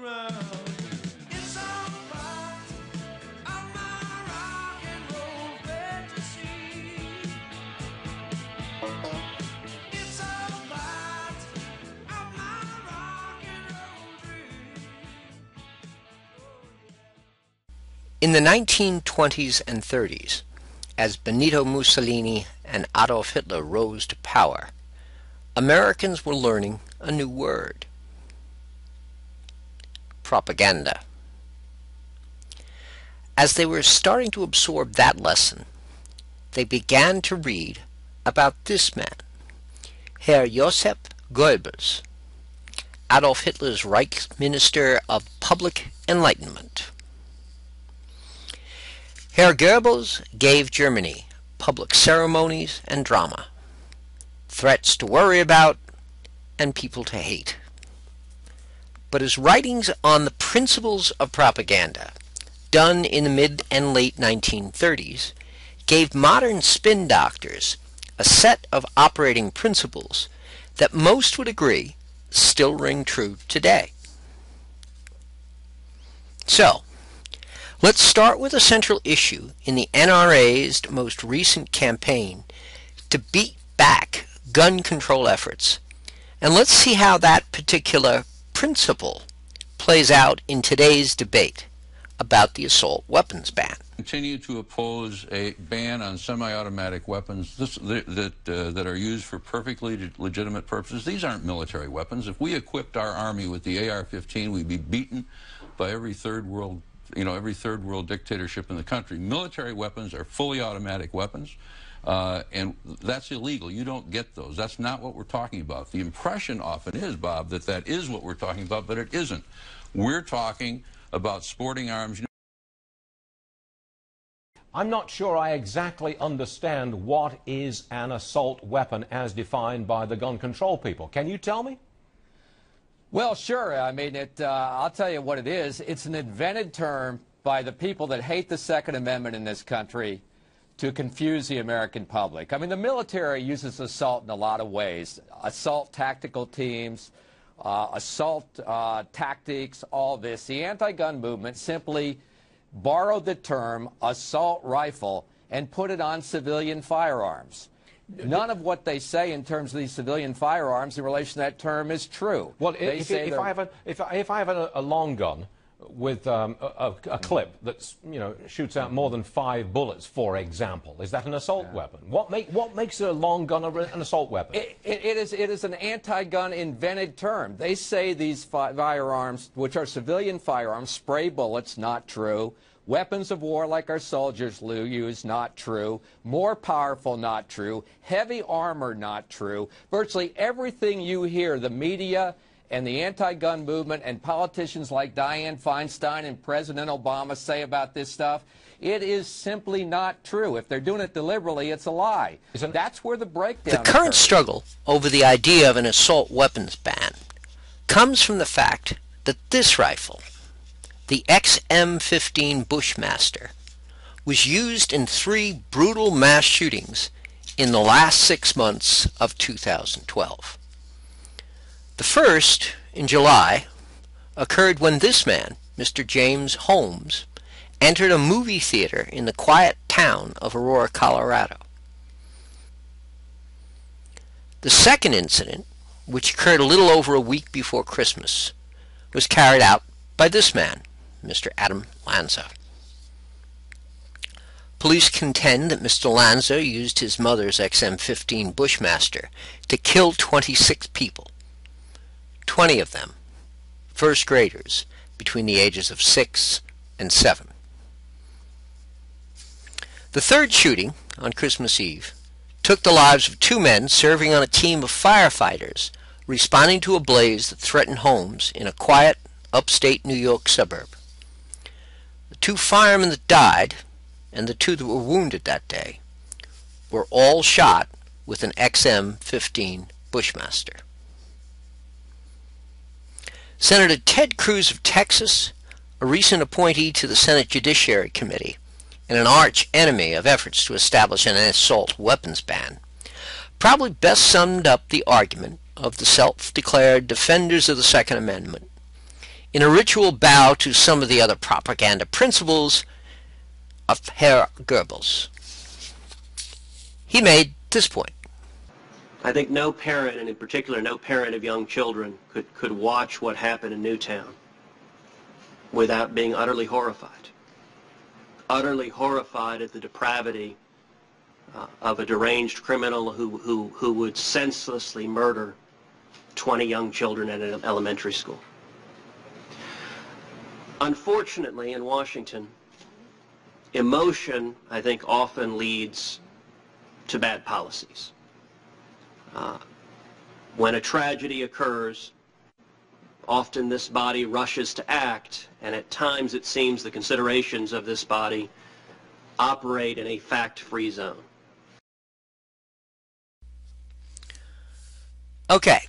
ground. It's all part of my rock and roll fantasy. It's all part of my rock and roll dream. In the 1920s and 30s, as Benito Mussolini and Adolf Hitler rose to power, Americans were learning a new word: propaganda. As they were starting to absorb that lesson, they began to read about this man, Herr Joseph Goebbels, Adolf Hitler's Reich Minister of Public Enlightenment. Herr Goebbels gave Germany public ceremonies and drama, threats to worry about, and people to hate. But his writings on the principles of propaganda, done in the mid and late 1930s, gave modern spin doctors a set of operating principles that most would agree still ring true today. So, let's start with a central issue in the NRA's most recent campaign to beat back gun control efforts, and let's see how that particular principle plays out in today's debate about the assault weapons ban. Continue to oppose a ban on semi-automatic weapons that are used for perfectly legitimate purposes. These aren't military weapons. If we equipped our army with the AR-15, we'd be beaten by every third world dictatorship in the country. Military weapons are fully automatic weapons, and that's illegal. You don't get those. That's not what we're talking about. The impression often is, Bob, that that is what we're talking about, but it isn't. We're talking about sporting arms. I'm not sure I exactly understand what is an assault weapon as defined by the gun control people. Can you tell me? Well, sure. I mean, I'll tell you what it is. It's an invented term by the people that hate the Second Amendment in this country to confuse the American public. I mean, the military uses assault in a lot of ways. Assault tactical teams, assault tactics, all this. The anti-gun movement simply borrowed the term assault rifle and put it on civilian firearms. None of what they say in terms of these civilian firearms in relation to that term is true. Well, if I have a long gun with a clip that shoots out more than 5 bullets, for example, is that an assault weapon? What makes a long gun an assault weapon? It is an anti-gun invented term. They say these firearms, which are civilian firearms, spray bullets, not true. Weapons of war like our soldiers use, not true. More powerful, not true. Heavy armor, not true. Virtually everything you hear, the media and the anti-gun movement and politicians like Dianne Feinstein and President Obama say about this stuff, it is simply not true. If they're doing it deliberately, it's a lie. That's where the breakdown The current occurs. struggle over the idea of an assault weapons ban comes from the fact that this rifle, the XM15 Bushmaster, was used in 3 brutal mass shootings in the last 6 months of 2012. The first, in July, occurred when this man, Mr. James Holmes, entered a movie theater in the quiet town of Aurora, Colorado. The second incident, which occurred a little over a week before Christmas, was carried out by this man, Mr. Adam Lanza. Police contend that Mr. Lanza used his mother's XM15 Bushmaster to kill 26 people, 20 of them first graders between the ages of 6 and 7. The third shooting, on Christmas Eve, took the lives of 2 men serving on a team of firefighters responding to a blaze that threatened homes in a quiet, upstate New York suburb. The 2 firemen that died, and the 2 that were wounded that day, were all shot with an XM15 Bushmaster. Senator Ted Cruz of Texas, a recent appointee to the Senate Judiciary Committee, and an arch enemy of efforts to establish an assault weapons ban, probably best summed up the argument of the self-declared defenders of the Second Amendment in a ritual bow to some of the other propaganda principles of Herr Goebbels. He made this point. I think no parent, and in particular no parent of young children, could watch what happened in Newtown without being utterly horrified. Utterly horrified at the depravity of a deranged criminal who would senselessly murder 20 young children at an elementary school. Unfortunately, in Washington, emotion, I think, often leads to bad policies. When a tragedy occurs, often this body rushes to act, and at times it seems the considerations of this body operate in a fact-free zone. Okay,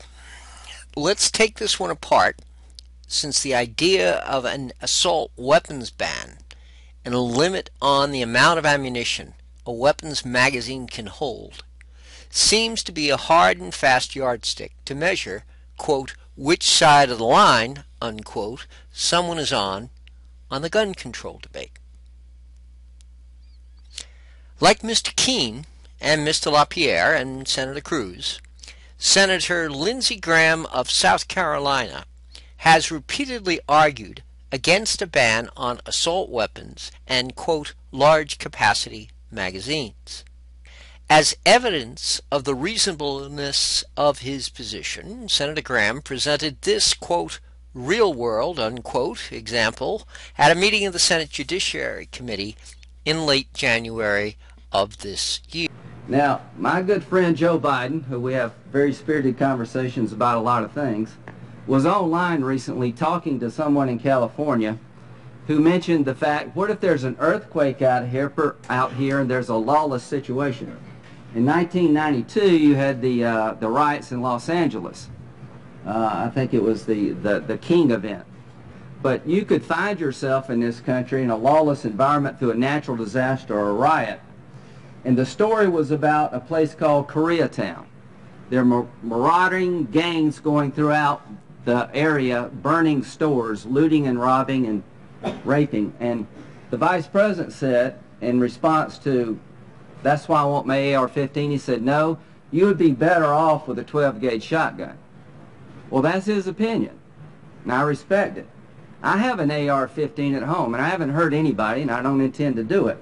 let's take this one apart, since the idea of an assault weapons ban and a limit on the amount of ammunition a weapons magazine can hold seems to be a hard and fast yardstick to measure, quote, which side of the line, unquote, someone is on the gun control debate. Like Mr. Keene and Mr. LaPierre and Senator Cruz, Senator Lindsey Graham of South Carolina has repeatedly argued against a ban on assault weapons and, quote, large capacity magazines. As evidence of the reasonableness of his position, Senator Graham presented this, quote, real-world, unquote, example at a meeting of the Senate Judiciary Committee in late January of this year. Now, my good friend Joe Biden, who we have very spirited conversations about a lot of things, was online recently talking to someone in California who mentioned the fact, what if there's an earthquake out here and there's a lawless situation? In 1992, you had the riots in Los Angeles. I think it was the King event. But you could find yourself in this country in a lawless environment through a natural disaster or a riot. And the story was about a place called Koreatown. There are marauding gangs going throughout the area, burning stores, looting and robbing and raping. And the vice president said, in response to, that's why I want my AR-15, he said, no, you would be better off with a 12-gauge shotgun. Well, that's his opinion, and I respect it. I have an AR-15 at home, and I haven't hurt anybody, and I don't intend to do it.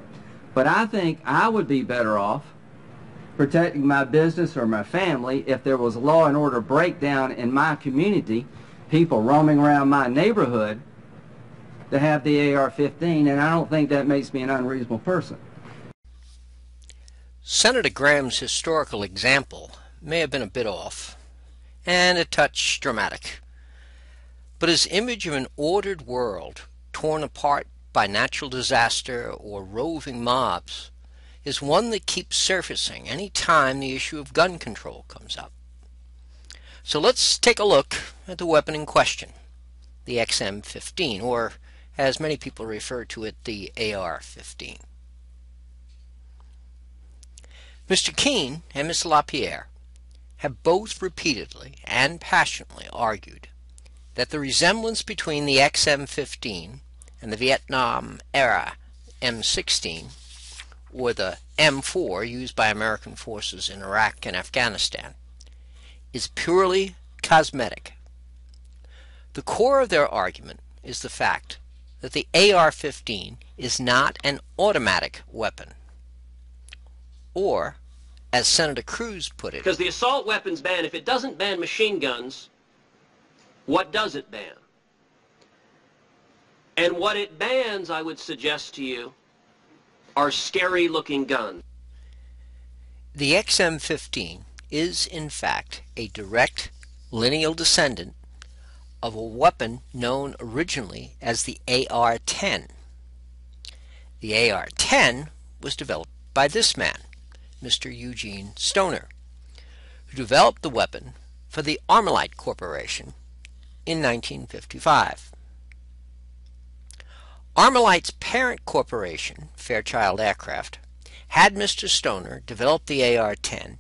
But I think I would be better off protecting my business or my family if there was a law and order breakdown in my community, people roaming around my neighborhood, to have the AR-15, and I don't think that makes me an unreasonable person. Senator Graham's historical example may have been a bit off and a touch dramatic, but his image of an ordered world torn apart by natural disaster or roving mobs is one that keeps surfacing any time the issue of gun control comes up. So let's take a look at the weapon in question, the XM15, or as many people refer to it, the AR-15. Mr. Keene and Mr. LaPierre have both repeatedly and passionately argued that the resemblance between the XM15 and the Vietnam-era M16, or the M4 used by American forces in Iraq and Afghanistan, is purely cosmetic. The core of their argument is the fact that the AR-15 is not an automatic weapon, or, as Senator Cruz put it, Because the assault weapons ban, if it doesn't ban machine guns, what does it ban? And what it bans, I would suggest to you, are scary-looking guns. the XM15 is in fact a direct lineal descendant of a weapon known originally as the AR-10. The AR-10 was developed by this man, Mr. Eugene Stoner, who developed the weapon for the Armalite Corporation in 1955. Armalite's parent corporation, Fairchild Aircraft, had Mr. Stoner develop the AR-10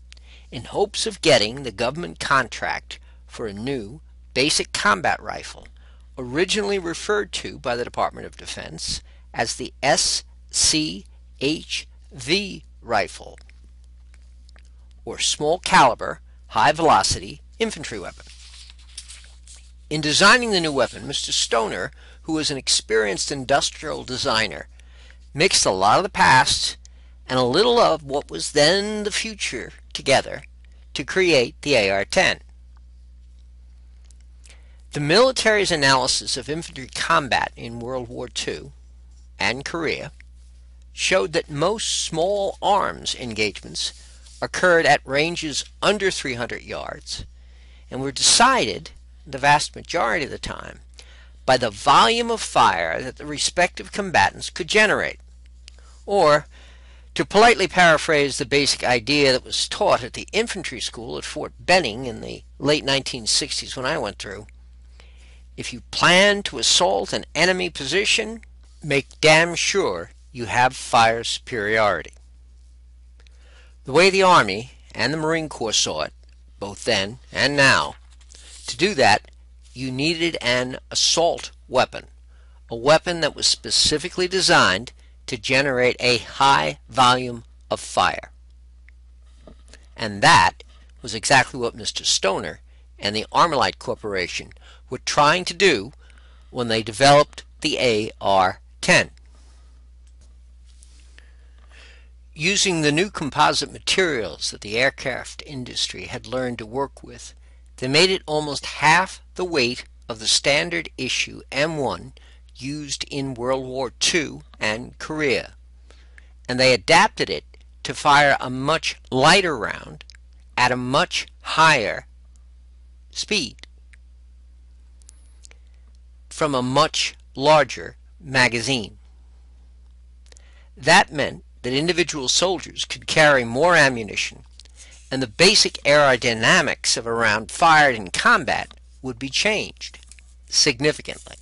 in hopes of getting the government contract for a new basic combat rifle originally referred to by the Department of Defense as the SCHV rifle, or small caliber, high velocity infantry weapon. In designing the new weapon, Mr. Stoner, who was an experienced industrial designer, mixed a lot of the past and a little of what was then the future together to create the AR-10. The military's analysis of infantry combat in World War II and Korea showed that most small arms engagements occurred at ranges under 300 yards and were decided, the vast majority of the time, by the volume of fire that the respective combatants could generate. Or, to politely paraphrase the basic idea that was taught at the infantry school at Fort Benning in the late 1960s when I went through, if you plan to assault an enemy position, make damn sure you have fire superiority. The way the Army and the Marine Corps saw it, both then and now, to do that, you needed an assault weapon, a weapon that was specifically designed to generate a high volume of fire. And that was exactly what Mr. Stoner and the Armalite Corporation were trying to do when they developed the AR-10. Using the new composite materials that the aircraft industry had learned to work with, they made it almost half the weight of the standard issue M1 used in World War II and Korea, and they adapted it to fire a much lighter round at a much higher speed from a much larger magazine. That meant that individual soldiers could carry more ammunition, and the basic aerodynamics of a round fired in combat would be changed significantly.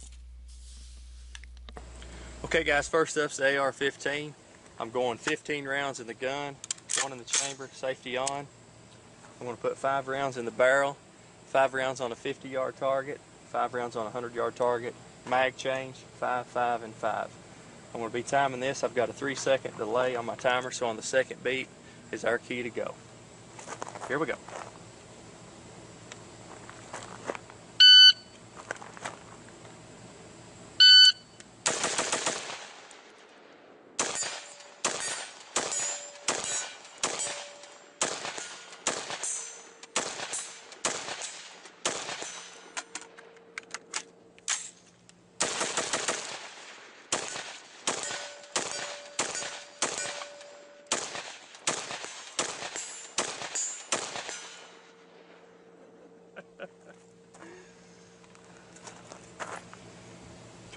Okay guys, first up's the AR-15. I'm going 15 rounds in the gun, 1 in the chamber, safety on. I'm going to put 5 rounds in the barrel, 5 rounds on a 50-yard target, 5 rounds on a 100-yard target, mag change, 5, 5, and 5. I'm going to be timing this. I've got a 3-second delay on my timer, so on the second beat is our key to go. Here we go.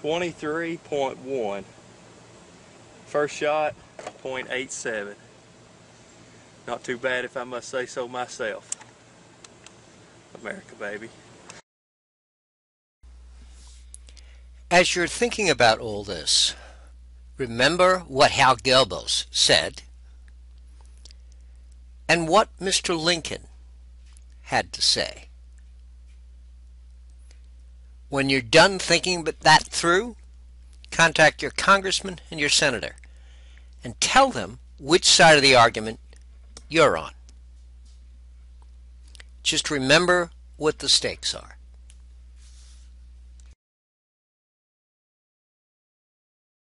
.23.1. First shot, .87. Not too bad if I must say so myself. America, baby. As you're thinking about all this, remember what Hal Goebbels said and what Mr. Lincoln had to say. When you're done thinking that through, contact your congressman and your senator and tell them which side of the argument you're on. Just remember what the stakes are.